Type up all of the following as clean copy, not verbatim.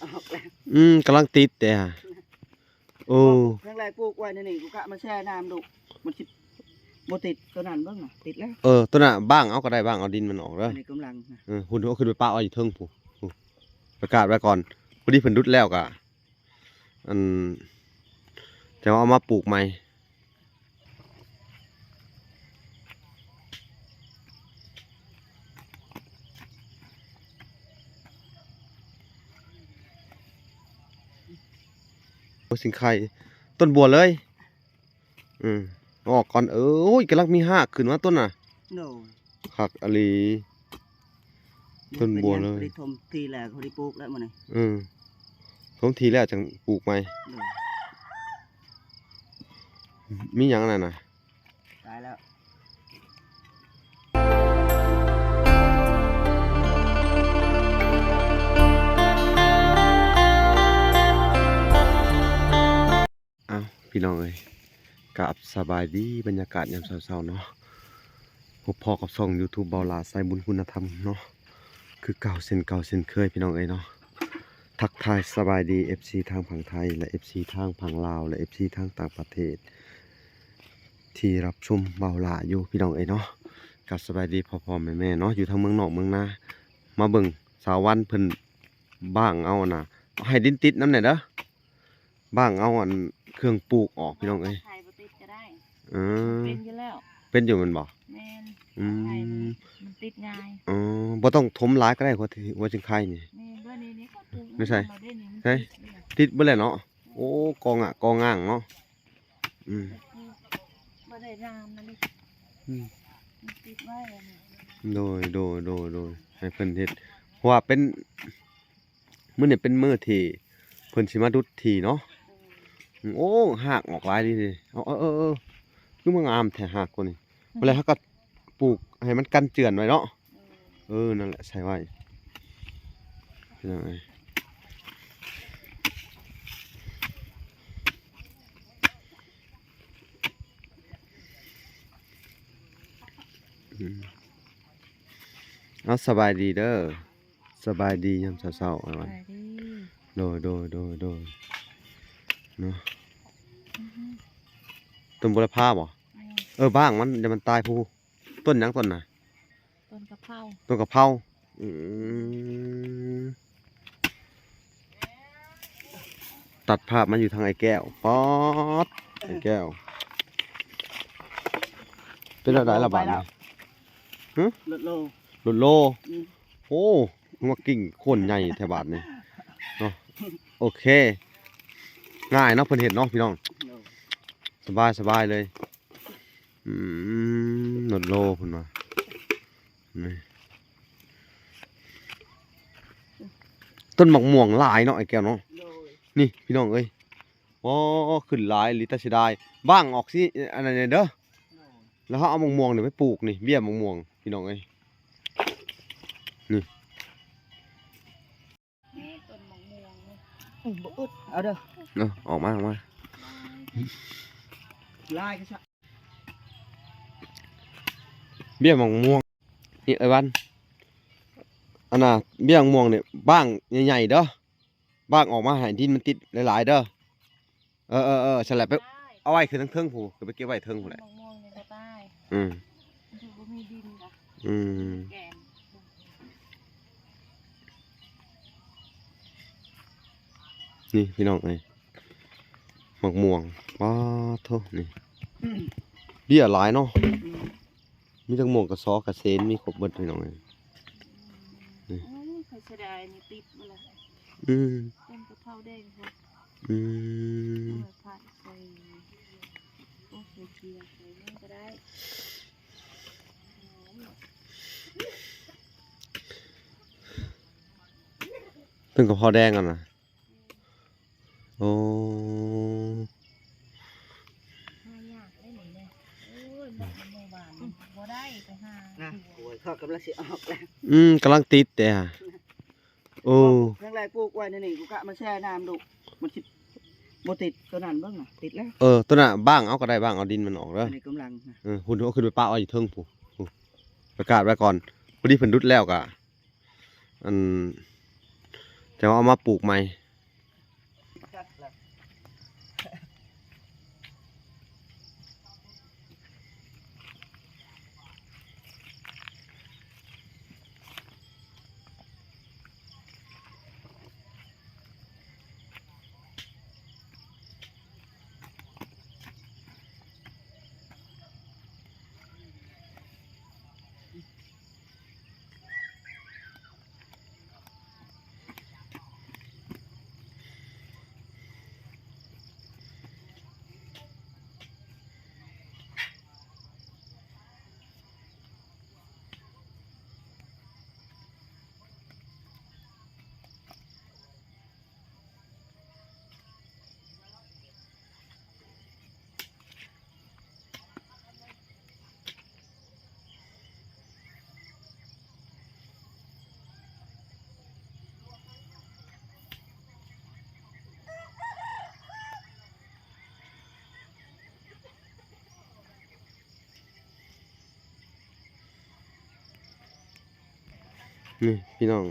ออกแล้วกำลังติดแต่โอ้ครั้งแรกปลูกไว้ในนี่กูกะมาแช่น้ำดูมันสิบ่ติดตัวนั้นเบิ่งน่ะติดแล้วตัวน่ะบ้างเอาก็ได้บ้างเอาดินมันออกเด้ออันนี้กำลังนะหุ่นเอาขึ้นไปป้าเอาอยู่เทิงผู้ประกาศไว้ก่อนพอดีเพิ่นดุดแล้วก็อันจะเอามาปลูกใหม่สิงไข่ต้นบัวเลยออกก่อนโอ้ยกำลังมีหากขึ้นมาต้นน่ะโน่คักอลีต้นบัวเลยทมทีแรกเขาได้ปลูกแล้วมื้อนี้ทมทีแล้วจังปลูกใหม่มีหยังนั่นน่ะตายแล้วพี่น้องเอ้ยกับสบายดีบรรยากาศยามเช้าๆเนาะพบพ่อกับช่อง YouTube เบาหลาสายบุญคุณธรรมเนาะคือเก่าเส้นเคยพี่น้องเอ้ยเนาะทักทายสบายดี FC ทางฝั่งไทยและ FC ทางฝั่งลาวและ FC ทางต่างประเทศที่รับชมเบาหลาอยู่พี่น้องเอ้ยเนาะกับสบายดีพ่อแม่เนาะอยู่ทางเมืองนอกเมืองนามาเบิ่งสาววันเพิ่นบ้างเอาน่ะให้ดินติดน้ำเนี่ยเด้อบ้างเอาอันเครื่องปลูกออกพี่น้องเอ้ยเป็นอยู่แล้วเป็นอยู่มันบอกแม่นมันติดง่ายบ่ต้องถมร้ายก็ได้หัวจิงไข่นี่ไม่ใช่ใช่ติดเบ่แล้วเนาะโอ้กองง่างเนาะบ่ได้รามนั่นดิมันติดไว้โดยให้เพิ่นเฮ็ดเพราะว่าเป็นมื้อนี้เป็นมื้อที่เพิ่นสิมาดุดที่เนาะโอ้หากออกหลายดีคือมันงามแท้หากตัวนี้เวลาเขาก็ปลูกให้มันกันเจือนไว้เนาะนั่นแหละใช่ไว้ยังไงเอาสบายดีเด้อสบายดียามเช้าๆเอาไว้โดยเนาะต้นบุรพาบ่บ้างมันเดี๋ยวมันตายผู้ต้นยังต้นน่ะต้นกะเพราตัดภาพมันอยู่ทางไอ้แก้วป๊อดไอ้แก้วเป็นอะไรละบาทเนี่ยลดโลโอ้มากิ่งโคนใหญ่แถวบาทนี่เนาะโอเคง่ายเนาะเพิ่นเห็นเนาะพี่น้องสบายเลยลดโลเพิ่นมาต้นหมอกม่วงหลายเนาะไอ้แก้วเนาะนี่พี่น้องเอ้ยอ๋อขึ้นหลายลิตรเสียดายบ้างออกสิอันนั้นเด้อแล้วเขาเอาหมอกม่วงเนี่ยไปปลูกนี่เบี้ยหมอกม่วงพี่น้องเอ้ยนี่ต้นมะม่วงเอาเด้อออกมาลายก็ซะเบี้ยหมอกม่วงนี่ไอ้วันอันน่ะเบี้ยหมอกม่วงเนี่ยบ้างใหญ่ๆเด้อบ้างออกมาหายดินมันติดหลายๆเด้อฉลับไปเอาไว้คือทั้งเทิงผู้คือไปเก็บไว้เทิงผู้แหละนี่พี่น้องไอ้หมอกม่วงว้าโธ่นี่เบี้ยหลายเนาะมีทั้งม่วงกระซอกระเซนมีครบหมดพี่น้องไอ้นี่เคยเสียดายนี่ติดมาเลยต้นกระเพราแดงครับผัดใส่โอ้ใส่เกลือใส่นี่ก็ได้ต้นกระเพราแดงกันนะโอ้ยากได้หนิเลยบอกมันไม่หวานบ่ได้ไปหาโอ้ยเขากำลังสิออกแล้วกำลังติดแต่ครั้งแรกปลูกไว้ในนี่กูกะมาแช่น้ำดูมันสิบ่ติดตัวนั้นเบิ่งน่ะติดแล้วตัวน่ะบ้างเอาก็ได้บ้างเอาดินมันออกเด้ออันนี้กำลังหุ่นเอาขึ้นไปป้าเอาอยู่เทิงผู้ประกาศไว้ก่อนพอดีเพิ่นดุดแล้วก็อัน จะเอามาปลูกใหม่ จักละ นี่พี่น้อง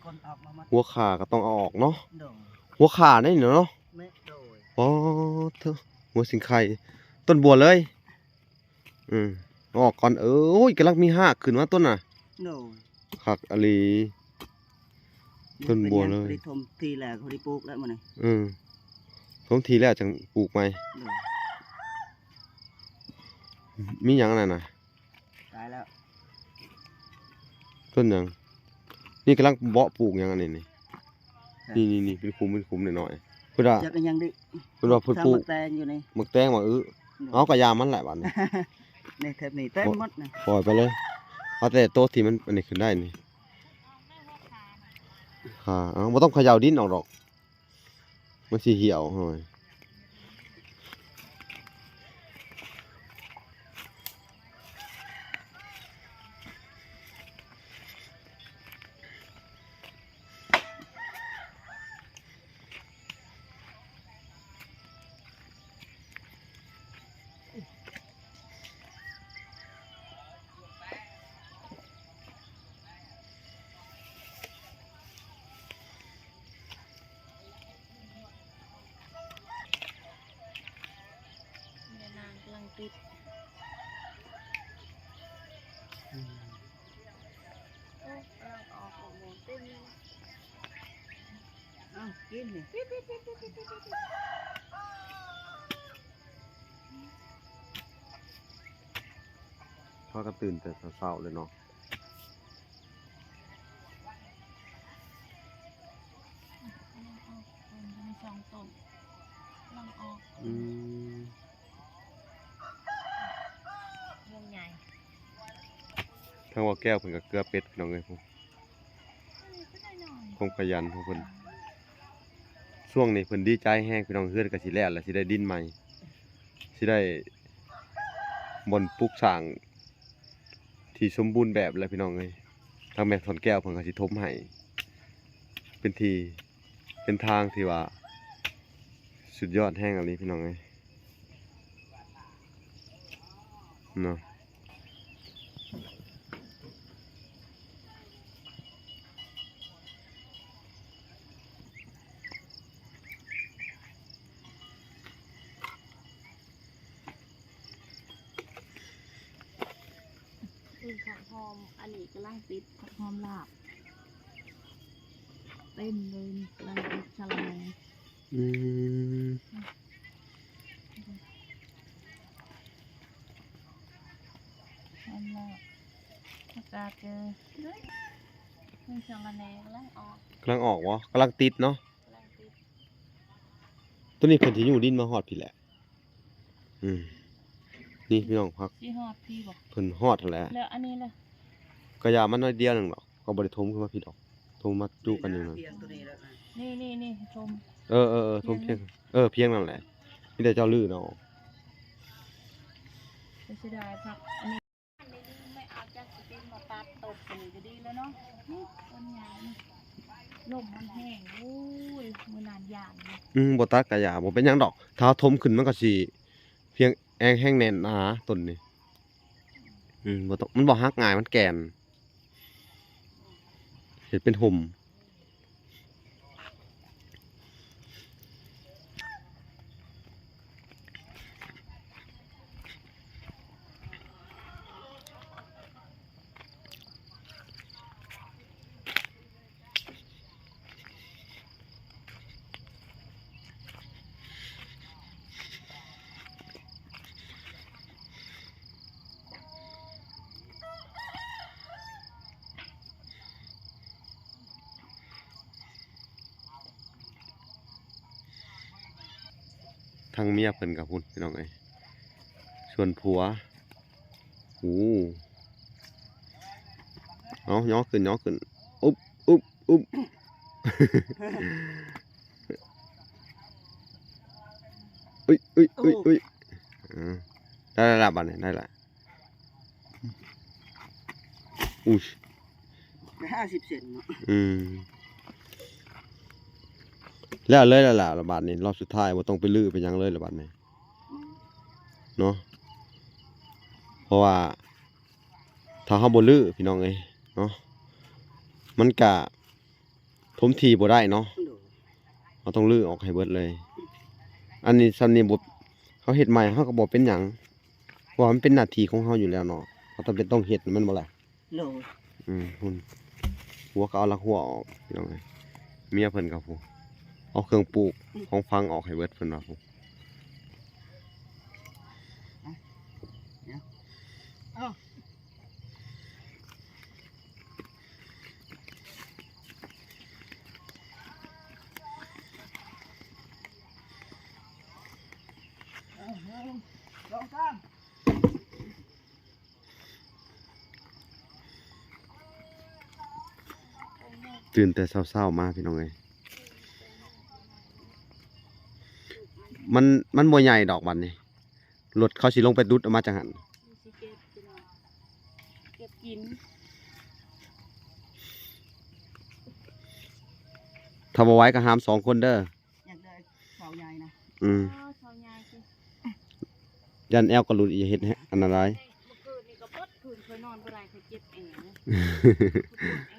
คนออกมามัด หัวขาก็ต้องเอาออกเนาะ โดย หัวขาได้เนาะ ไม่โดย อ๋อเธอหัวสิงไข่ต้นบัวเลยเอาออกก่อนโอ้ยกำลังมีหากขึ้นมาต้นน่ะ โดย คักอลี ต้นบัวเลย ได้ทมทีแรกเขาได้ปลูกแล้วมื้อนี้ ท้องทีแล้วจังปลูกใหม่ โดย มีหยังนั่นน่ะ ตายแล้ว ต้นหยังนี่กำลังเบาะปลูกหยังอันนี้นี่เป็นคุมหน่อยๆเพิ่นว่า จักก็ยังได้ เพิ่นว่าเพิ่นปลูก ทำมาแตงอยู่นี่ หมึกแตงมาเอากระยามันแหละบัดนี้ ในเทปนี้เต็มหมดนะ ปล่อยไปเลยเอาแต่โต๊ะที่มันอันนี้ขึ้นได้นี่ค่ะบ่ต้องเขย่าดินออกดอกมันสิเหี่ยวหน่อย แม่นางกำลังติดโอ้กำลังออกโมเต็มเลย เอ้ากินนี่ พากันตื่นแต่เช้าๆเลยเนาะ มีสองต้นกำลังออกวงใหญ่ ทางว่าแก้วเพิ่นก็เกลือเป็ดพี่น้องเอ้ยผม ก็ได้หน่อย คงขยันของเพิ่นช่วงนี้เพิ่นดีใจแฮงพี่น้องเฮือนก็สิแล้วแล้วสิได้ดินใหม่สิได้บ่อนปลูกสร้างที่สมบูรณ์แบบแล้วพี่น้องเอ้ยทางแม่สอนแก้วเพิ่นก็สิทมให้เป็นที่เป็นทางที่ว่าสุดยอดแฮงอันนี้พี่น้องเอ้ยเนาะ คือผักหอมอันนี้กำลังติดผักหอมลาบเต็มเลยกำลังติดชะลาย อืม หอมลาบอากาศเจอเลยมีชะละแหน่กำลังออก กำลังออกวะกำลังติดเนาะ กำลังติด ตัวนี้เพิ่นสิอยู่ดินมาฮอดพี่แหละนี่พี่น้องพัก ที่ฮอดพี่บอก เพิ่นฮอดนั่นแหละ แล้วอันนี้ล่ะ กระยามันน้อยเดียวหนึงดอกก็บ่ได้ทมขึ้นมาพี่ดอกทมมาจูกันอยู่นั่น เพียงตัวนี้แล้วนะ นี่ชม ทมเพียงเพียงนั่นแหละมีแต่เจ้าลือเนาะ จะเสียดายผักอันนี้ไม่เอาจากสตินมาตัดตกไปก็ดีแล้วเนาะนี่ต้นใหญ่นี่ลมมันแห้งโอ้ยมือนานอย่างเลย บ่ตัดกระยาบ่เป็นหยังดอกถ้าทมขึ้นมันก็สิเพียงแองแห้งแน่นหนาต้นนี้บ่ต้องมันบ่ฮักง่ายมันแก่นเฮ็ดเป็นห่ม ทางเมียเพิ่นกับพุ่นพี่น้องเอ้ยส่วนผัวโอ้เอาย่อขึ้นอุ๊บอุ๊บอุ๊บ อุ้ยอุ้ยอุ้ยอุ้ยได้ละบัดนี้ได้ละอุ้ย ได้50 เซนเนาะ แล้วเลยละละบาดนี้รอบสุดท้ายบ่ต้องไปลื้อไปหยังเลยละบาดนี้เนาะเพราะว่าถ้าเฮาบ่ลื้อพี่น้องเอ้ยเนาะมันก็ถมทีบ่ได้เนาะ โดย เราต้องลื้อออกให้เบิดเลย อันนี้ซันนี่บ่เขาเฮ็ดใหม่เฮาก็บ่เป็นหยังเพราะว่ามันเป็นหน้าที่ของเฮาอยู่แล้วเนาะเราต้องเฮ็ดมันบ่ล่ะ โดย หุ่นหัวก็เอาลักหัวออกพี่น้องเอ้ยเมียเพิ่นก็ผู้เอาเครื่องปลูกของฟังออกให้เบิดเพิ่นว่าผู้ เอ้าลองตาม ตื่นแต่เช้าๆมาพี่น้องเอ้ยมันบ่ใหญ่ดอกบัดนี้รถเขาสิลงไปดุดออกมาจังหั่น มีสิเก็บพี่น้องเก็บกิน ถ้าบ่ไหว้ก็หาม2คนเด้อ อยากได้เสาใหญ่นะ ชาวยายคือ ยันแอลก็หลุดอย่าเฮ็ดให้อันนั้นหลาย เมื่อคืนนี่ก็เปิดคืนเคยนอนบ่ได้เคยเจ็บแอว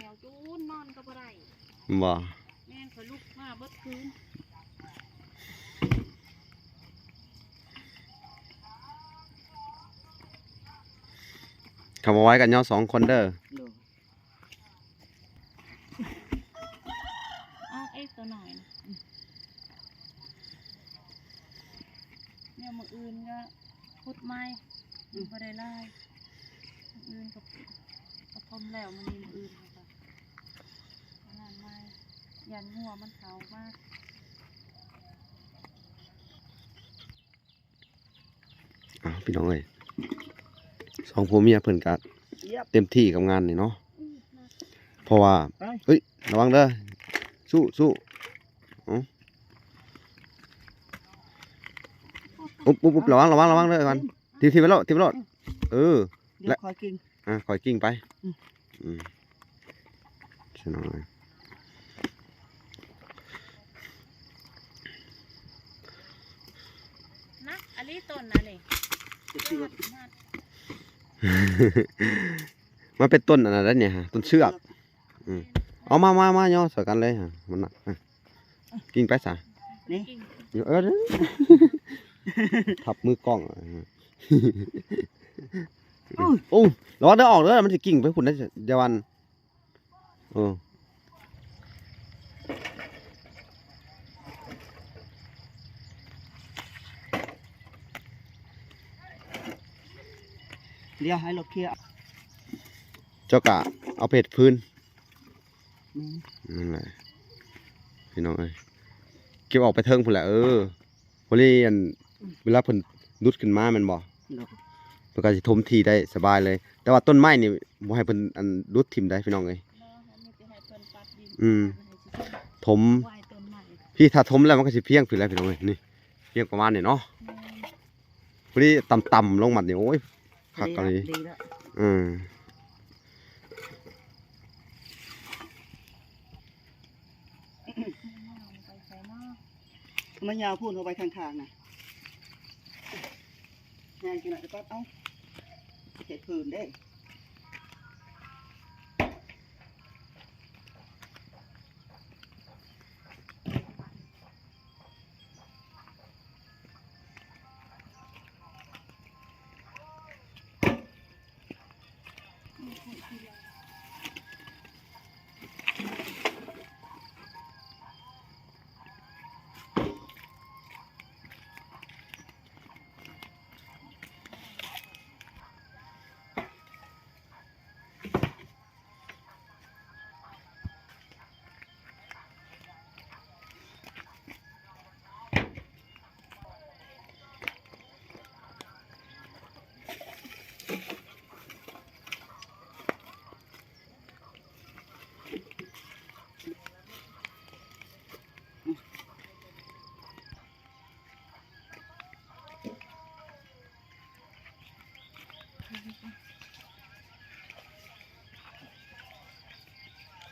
แอวจูนนอนก็บ่ได้ บ่ แม่นเคยลุกมาเบิดคืน ถ้าบ่ไหว้ก็ย่อ2คนเด้อ โดย เอาตัวหน่อยนะเนี่ยมื้ออื่นก็พุดไม้บ่ได้ไล่มื้ออื่นก็ทมแล้วมื้อนี้มื้ออื่นก็งานไม้ยันหัวมันเขามาก พี่น้องเอ้ย2ผัวเมียเพิ่นก็ เยียบ เต็มที่กับงานนี่เนาะเพราะว่าเฮ้ยระวังเด้อสู้อุ๊บระวังเด้อก่อนทีไปแล้วเออ เดี๋ยวคอยกิน คอยกิ้งไป อืม ใช่น้อย นะอันนี้ต้นนะนี่ จะเชือก มันเป็นต้นอะไรนั่นเนี่ยฮะต้นเชือกเอามาย่อใส่กันเลยฮะมันหนักกิ้งไปซะ นี่ อยู่ทับมือกล้องโอ้ระวังเด้อออกเด้อมันจะกิ้งไปคุณนะเจวันเดี๋ยวให้เราเคลียร์ เจ้ากะเอาเพชรพื้น อืม นั่นแหละพี่น้องเอ้ยเก็บออกไปเทิงพุ่นแหละพอดีอันเวลาเพิ่นดุดขึ้นมาแม่นบ่ โดย เพิ่นก็สิถมทีได้สบายเลย แต่ว่าต้นไม้นี่บ่ให้เพิ่นอันดุดทิ่มได้พี่น้องเอ้ยถมพี่ถ้าถมแล้วมันก็สิเพียงขึ้นแล้วพี่น้องเอ้ยนี่เพียงประมาณนี้เนาะพอดีต่ำๆลงมานี่โอ้ยคักกะลี ดีแล้ว มันยาวพูดเอาไปข้างๆนะงานกินอะไรปั๊บเอ้าเห็ดผื่นได้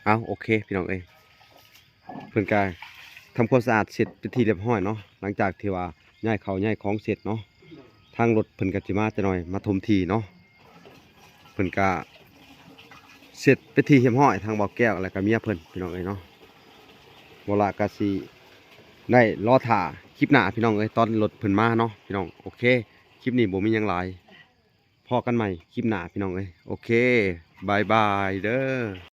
เอาโอเคพี่น้องเอ้ยเพิ่นก็ทำความสะอาดเสร็จเป็นที่เรียบร้อยเนาะหลังจากที่ว่าย้ายเข้าย้ายของเสร็จเนาะทางรถเพิ่นก็สิมาจะหน่อยมาถมที่เนาะเพิ่นก็เสร็จเป็นที่เรียบร้อยทางบ่าวแก้วแล้วก็เมียเพิ่นพี่น้องเอ้ยเนาะบ่ละก็สิได้รอท่าคลิปหน้าพี่น้องเอ้ยตอนรถเพิ่นมาเนาะพี่น้องโอเคคลิปนี้บ่มีหยังหลายพอกันใหม่คลิปหน้าพี่น้องเอ้ยโอเคบายบายเด้อ